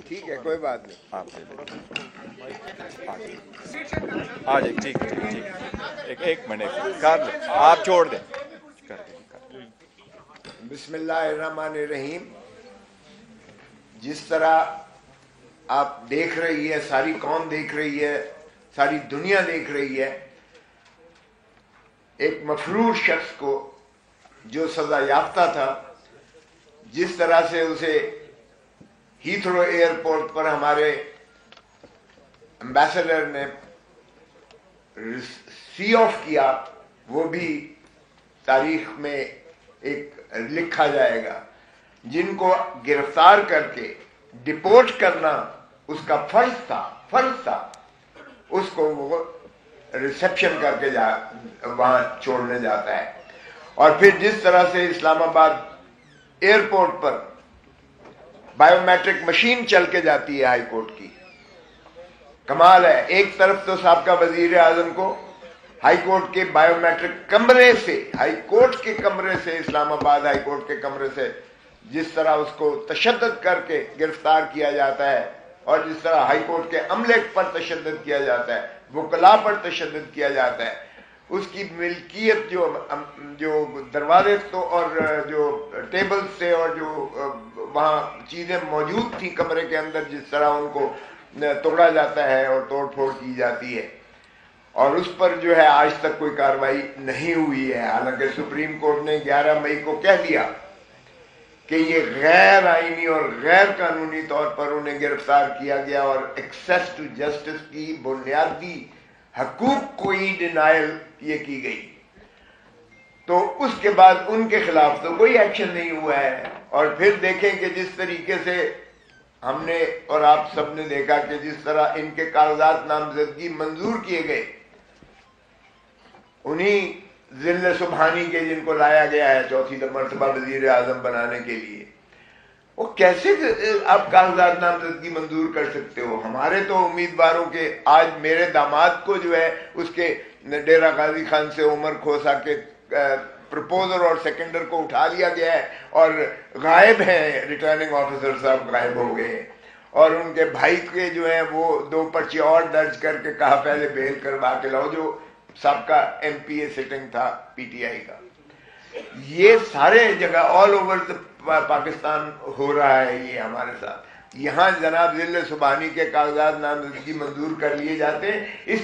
ٹھیک ہے کوئی بات نہیں. آپ آ جائے. ٹھیک ایک منٹ کر لیں, آپ چھوڑ دیں. بسم اللہ الرحمن الرحیم. جس طرح آپ دیکھ رہی ہے, ساری قوم دیکھ رہی ہے, ساری دنیا دیکھ رہی ہے, ایک مفرور شخص کو جو سزا یافتہ تھا, جس طرح سے اسے ہیتھرو ایئرپورٹ پر ہمارے امبیسڈر نے سی آف کیا, وہ بھی تاریخ میں ایک لکھا جائے گا. جن کو گرفتار کر کے ڈپورٹ کرنا اس کا فرض تھا, اس کو وہ ریسیپشن کر کے وہاں چھوڑنے جاتا ہے. اور پھر جس طرح سے اسلام آباد ایئرپورٹ پر بائیو میٹرک مشین چل کے جاتی ہے ہائی کورٹ کی, کمال ہے. ایک طرف تو سابقہ وزیر اعظم کو ہائی کورٹ کے بائیو میٹرک کمرے سے, ہائی کورٹ کے کمرے سے, اسلام آباد ہائی کورٹ کے کمرے سے جس طرح اس کو تشدد کر کے گرفتار کیا جاتا ہے, اور جس طرح ہائی کورٹ کے عملے پر تشدد کیا جاتا ہے, وکلاء پر تشدد کیا جاتا ہے, اس کی ملکیت جو دروازے تو اور جو ٹیبل سے اور جو وہاں چیزیں موجود تھیں کمرے کے اندر, جس طرح ان کو توڑا جاتا ہے اور توڑ پھوڑ کی جاتی ہے, اور اس پر جو ہے آج تک کوئی کارروائی نہیں ہوئی ہے. حالانکہ سپریم کورٹ نے 11 مئی کو کہہ دیا کہ یہ غیر آئینی اور غیر قانونی طور پر انہیں گرفتار کیا گیا, اور ایکسیس ٹو جسٹس کی بنیادی حقوق کو ہی ڈینائل یہ کی گئی. تو اس کے بعد ان کے خلاف تو کوئی ایکشن نہیں ہوا ہے. اور پھر دیکھیں کہ جس طریقے سے ہم نے اور آپ سب نے دیکھا کہ جس طرح ان کے کاغذات نامزدگی منظور کیے گئے, انہی ذل سبحانی کے جن کو لایا گیا ہے چوتھی مرتبہ وزیر اعظم بنانے کے لیے, وہ کیسے آپ کاغذات نامزدگی منظور کر سکتے ہو؟ ہمارے تو امیدواروں کے, آج میرے داماد کو جو ہے اس کے ڈیرہ غازی خان سے عمر کھوسا کے پرپوزر اور سیکنڈر کو اٹھا لیا گیا ہے اور غائب ہیں, ریٹرننگ آفیسر صاحب غائب ہو گئے ہیں, اور ان کے بھائی کے جو ہیں وہ 2 پرچے اور درج کر کے کہا پہلے بیل کروا کے لاؤ, جو سابقہ ایم پی اے سٹنگ تھا پی ٹی آئی کا. یہ سارے جگہ آل اوور پاکستان ہو رہا ہے یہ ہمارے ساتھ. یہاں جناب ذل سبحانی کے کاغذات نامزدگی منظور کر لیے جاتے ہیں, اس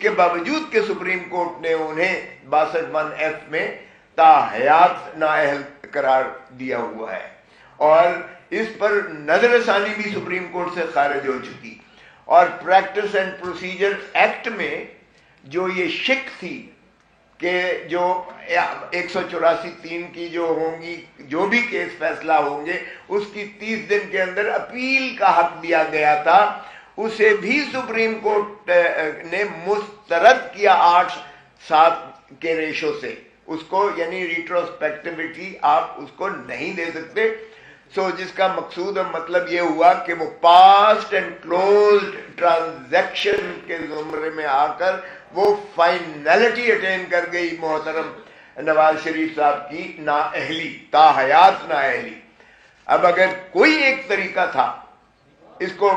کے باوجود کہ سپریم کورٹ نے انہیں 62(1)(f) میں تاحیات نااہل قرار دیا ہوا ہے, اور اس پر نظر ثانی بھی سپریم کورٹ سے خارج ہو چکی. اور پریکٹس اینڈ پروسیجر ایکٹ میں جو یہ شک تھی کہ جو 184(3) کی جو ہوں گی, جو بھی کیس فیصلہ ہوں گے, اس کی 30 دن کے اندر اپیل کا حق دیا گیا تھا, اسے بھی سپریم کورٹ نے مسترد کیا 8-7 کے ریشو سے. اس کو یعنی ریٹروسپیکٹیوٹی آپ اس کو نہیں دے سکتے. سو جس کا مقصود اور مطلب یہ ہوا کہ وہ پاسٹ اینڈ کلوزڈ ٹرانزیکشن کے زمرے میں آ کر وہ فائنلٹی اٹین کر گئی محترم نواز شریف صاحب کی نااہلی, تاحیات نااہلی. اب اگر کوئی ایک طریقہ تھا اس کو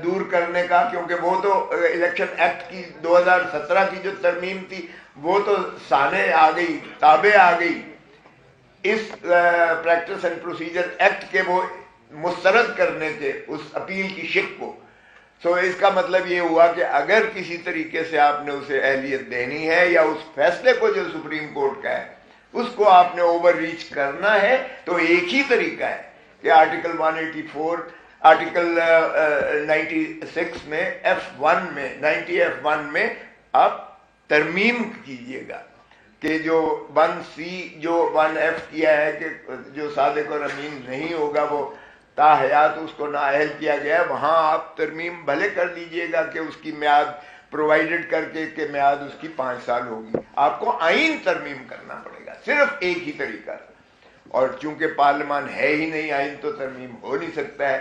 دور کرنے کا, کیونکہ وہ تو الیکشن ایکٹ کی 2017 کی جو ترمیم تھی وہ تو سانے آ گئی, تابع آ گئی اس پریکٹس اینڈ پروسیجر ایکٹ کے وہ مسترد کرنے کے اس اپیل کی شک کو. سو اس کا مطلب یہ ہوا کہ اگر کسی طریقے سے آپ نے اسے اہلیت دینی ہے یا اس فیصلے کو جو سپریم کورٹ کا ہے اس کو آپ نے اوور ریچ کرنا ہے, تو ایک ہی طریقہ ہے کہ آرٹیکل 184 آرٹیکل 96 میں F1 میں 90F1 میں آپ ترمیم کیجئے گا کہ جو 1C جو 1F کیا ہے کہ جو صادق اور امین نہیں ہوگا وہ تاحیات اس کو نااہل کیا گیا ہے, وہاں آپ ترمیم بھلے کر دیجئے گا کہ اس کی میعاد پرووائڈڈ کر کے کہ میعاد اس کی 5 سال ہوگی. آپ کو آئین ترمیم کرنا پڑے گا, صرف ایک ہی طریقہ. اور چونکہ پارلیمان ہے ہی نہیں, آئین تو ترمیم ہو نہیں سکتا ہے.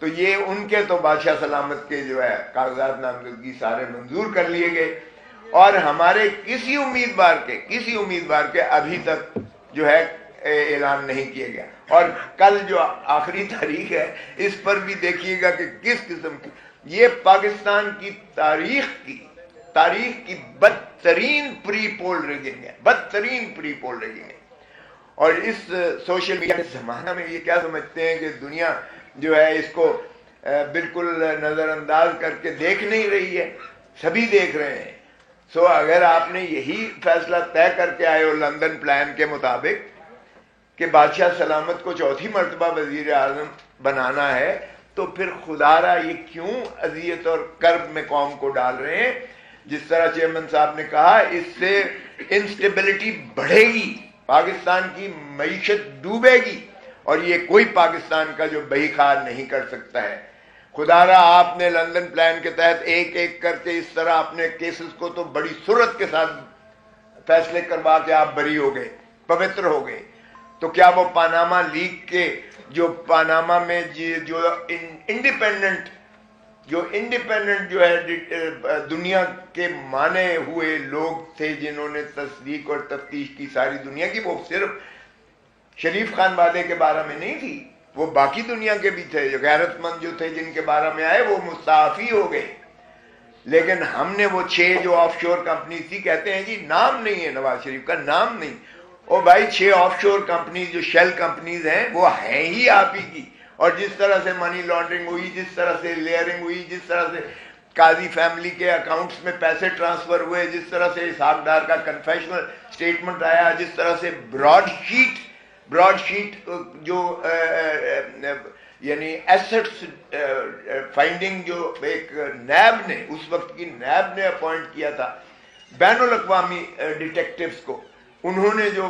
تو یہ ان کے تو بادشاہ سلامت کے جو ہے کاغذات نامزدگی سارے منظور کر لیے گئے, اور ہمارے کسی امیدوار کے ابھی تک جو ہے اعلان نہیں کیا گیا. اور کل جو آخری تاریخ ہے اس پر بھی دیکھیے گا کہ کس قسم کی یہ پاکستان کی تاریخ کی بدترین پری پول ریگنگ ہے، بدترین پری پول ریگنگ ہے۔ اور اس سوشل میڈیا کے زمانہ میں یہ کیا سمجھتے ہیں کہ دنیا جو ہے اس کو بالکل نظر انداز کر کے دیکھ نہیں رہی ہے، سبھی دیکھ رہے ہیں۔ سو اگر آپ نے یہی فیصلہ طے کر کے آئے ہو لندن پلان کے مطابق کہ بادشاہ سلامت کو چوتھی مرتبہ وزیر اعظم بنانا ہے، تو پھر خدا را یہ کیوں اذیت اور کرب میں قوم کو ڈال رہے ہیں؟ جس طرح چیئرمین صاحب نے کہا، اس سے انسٹیبلٹی بڑھے گی، پاکستان کی معیشت ڈوبے گی، اور یہ کوئی پاکستان کا جو بہی خار نہیں کر سکتا ہے۔ خدا را آپ نے لندن پلان کے تحت ایک ایک کر کے اس طرح اپنے کیسز کو تو بڑی سرعت کے ساتھ فیصلے کروا کے آپ بری ہو گئے، پوتر ہو گئے۔ تو کیا وہ پاناما لیگ کے جو پاناما میں جو انڈیپینڈنٹ جو ہے دنیا کے مانے ہوئے لوگ تھے جنہوں نے تصدیق اور تفتیش کی ساری دنیا کی، وہ صرف شریف خان وعدے کے بارے میں نہیں تھی، وہ باقی دنیا کے بھی تھے، جو غیرت مند جو تھے جن کے بارے میں آئے وہ مستعفی ہو گئے۔ لیکن ہم نے وہ 6 جو آف شور کمپنی تھی، کہتے ہیں جی نام نہیں ہے نواز شریف کا، نام نہیں۔ او بھائی 6 آف شور کمپنیز جو شیل کمپنیز ہیں وہ ہیں ہی آپ ہی کی، اور جس طرح سے منی لانڈرنگ ہوئی، جس طرح سے لیئرنگ ہوئی، جس طرح سے قاضی فیملی کے اکاؤنٹس میں پیسے ٹرانسفر ہوئے، جس طرح سے اسحاق ڈار کا کنفیشنل سٹیٹمنٹ آیا، جس طرح سے براڈ شیٹ جو یعنی ایسٹس فائنڈنگ جو ایک نیب نے، اس وقت کی نیب نے اپوائنٹ کیا تھا بین الاقوامی ڈیٹیکٹیوز کو، انہوں نے جو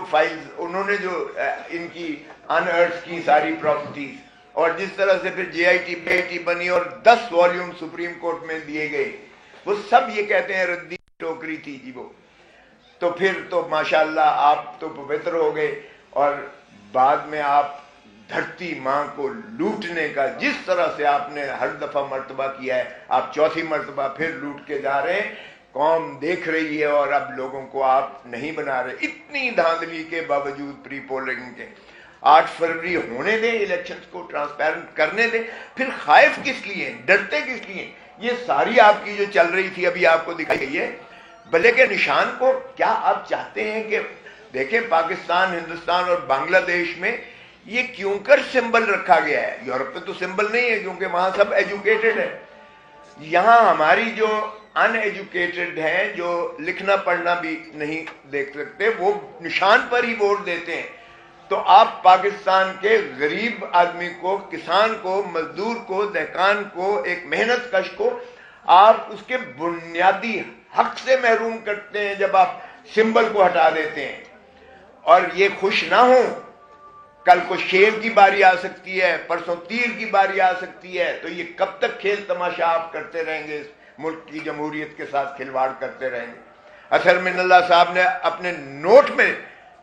ان کی انرتھ کی ساری پراپرٹیز، اور جس طرح سے پھر جے آئی ٹی بنی اور 10 والیوم سپریم کورٹ میں دیے گئے، وہ سب یہ کہتے ہیں ردی ٹوکری تھی جی وہ۔ تو پھر تو ماشاءاللہ آپ تو پوتر ہو گئے، اور بعد میں آپ دھرتی ماں کو لوٹنے کا جس طرح سے آپ نے ہر دفعہ مرتبہ کیا ہے، آپ چوتھی مرتبہ پھر لوٹ کے جا رہے ہیں، قوم دیکھ رہی ہے، اور اب لوگوں کو آپ نہیں بنا رہے۔ اتنی دھاندلی کے باوجود پری پولنگ کے 8 فروری ہونے دیں، الیکشنز کو ٹرانسپیرنٹ کرنے دیں، پھر خائف کس لیے، ڈرتے کس لیے؟ یہ ساری آپ کی جو چل رہی تھی ابھی آپ کو دکھائی گئی ہے، بھلے کے نشان کو کیا آپ چاہتے ہیں کہ دیکھیں پاکستان، ہندوستان اور بنگلہ دیش میں یہ کیوں کر سمبل رکھا گیا ہے؟ یورپ میں تو سمبل نہیں ہے کیونکہ وہاں سب ایجوکیٹڈ ہے، یہاں ہماری جو ان ایجوکیٹڈ ہیں، جو لکھنا پڑھنا بھی نہیں دیکھ سکتے، وہ نشان پر ہی ووٹ دیتے ہیں۔ تو آپ پاکستان کے غریب آدمی کو، کسان کو، مزدور کو، دہقان کو، ایک محنت کش کو آپ اس کے بنیادی حق سے محروم کرتے ہیں جب آپ سمبل کو ہٹا دیتے ہیں۔ اور یہ خوش نہ ہوں، کل کو شیر کی باری آ سکتی ہے، پرسوں تیر کی باری آ سکتی ہے، تو یہ کب تک کھیل تماشا آپ کرتے رہیں گے؟ اس ملک کی جمہوریت کے ساتھ کھلواڑ کرتے رہیں گے۔ اطہر من اللہ صاحب نے اپنے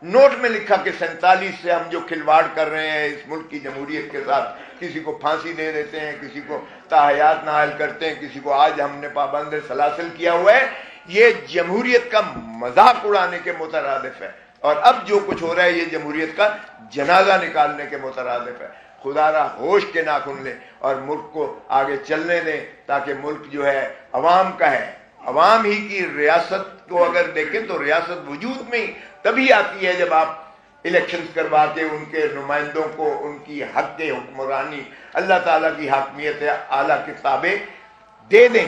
نوٹ میں لکھا کہ 47 سے ہم جو کھلواڑ کر رہے ہیں اس ملک کی جمہوریت کے ساتھ، کسی کو پھانسی دے دیتے ہیں، کسی کو تاحیات نااہل کرتے ہیں، کسی کو آج ہم نے پابند سلاسل کیا ہوا ہے، یہ جمہوریت کا مذاق اڑانے کے مترادف ہے، اور اب جو کچھ ہو رہا ہے یہ جمہوریت کا جنازہ نکالنے کے مترادف ہے۔ خدا را ہوش کے ناخن لیں اور ملک کو آگے چلنے دیں، تاکہ ملک جو ہے عوام کا ہے، عوام ہی کی ریاست کو اگر دیکھیں تو ریاست وجود میں ہی تبھی آتی ہے جب آپ الیکشنز کروا کے ان کے نمائندوں کو ان کی حق حکمرانی، اللہ تعالیٰ کی حاکمیت اعلیٰ کتابیں دے دیں۔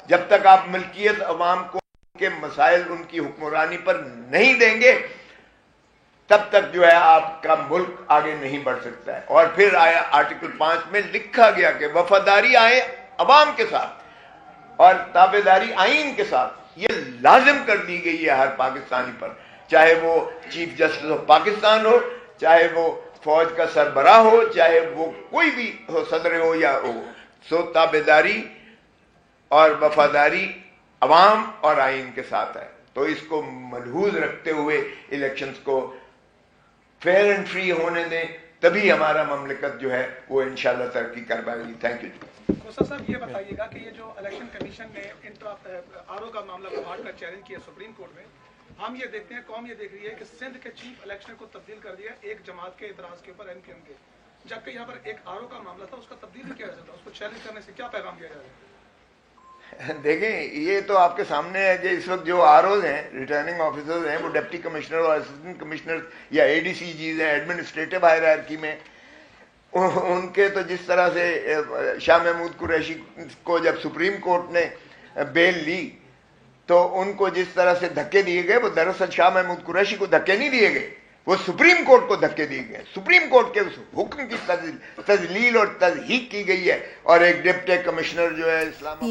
جب تک آپ ملکیت عوام کو ان کے مسائل، ان کی حکمرانی پر نہیں دیں گے، تب تک جو ہے آپ کا ملک آگے نہیں بڑھ سکتا ہے۔ اور پھر آیا آرٹیکل 5 میں لکھا گیا کہ وفاداری آئے عوام کے ساتھ اور تابعداری آئین کے ساتھ، یہ لازم کر دی گئی ہے ہر پاکستانی پر، چاہے وہ چیف جسٹس آف پاکستان ہو، چاہے وہ فوج کا سربراہ ہو، چاہے وہ کوئی بھی ہو، صدر ہو یا ہو۔ سو تابعداری اور وفاداری عوام اور آئین کے ساتھ ہے۔ تو اس کو ملحوظ رکھتے ہوئے الیکشنز کو فیئر اینڈ فری ہونے دیں، تبھی ہمارا مملکت جو ہے وہ انشاءاللہ ترقی کر پائے گی۔ Thank you. کوسا صاحب یہ بتائیے گا کہ یہ جو الیکشن کمیشن نے آر او کا معاملہ بہار کا چیلنج کیا سپریم کورٹ میں، ہم یہ دیکھتے ہیں, قوم یہ دیکھ رہی ہے کہ سندھ کے چیف الیکشن کو تبدیل کر دیا ایک جماعت کے اعتراض کے اوپر, MKM کے, جبکہ یہاں پر ایک آر او کا معاملہ تھا, اس کا تبدیل نہیں کیا جا سکتا. اس کو چیلنج کرنے سے کیا پیغام دیا جا رہا ہے؟ دیکھیں یہ تو آپ کے سامنے ہے کہ اس وقت جو آر اوز ہیں, ریٹرننگ آفیسرز ہیں, وہ ڈپٹی کمشنر اور اسسٹنٹ کمشنر یا ADCGs ہیں ایڈمنسٹریٹو ہائرارکی میں. ان کے تو جس طرح سے شاہ محمود قریشی کو جب سپریم کورٹ نے بیل لی تو ان کو جس طرح سے دھکے دیے گئے, وہ دراصل شاہ محمود قریشی کو دھکے نہیں دیے گئے, وہ سپریم کورٹ کو دھکے دیے گئے. سپریم کورٹ کے اس حکم کی تذلیل اور تضحیق کی گئی ہے, اور ایک ڈپٹی کمشنر جو ہے اسلام آباد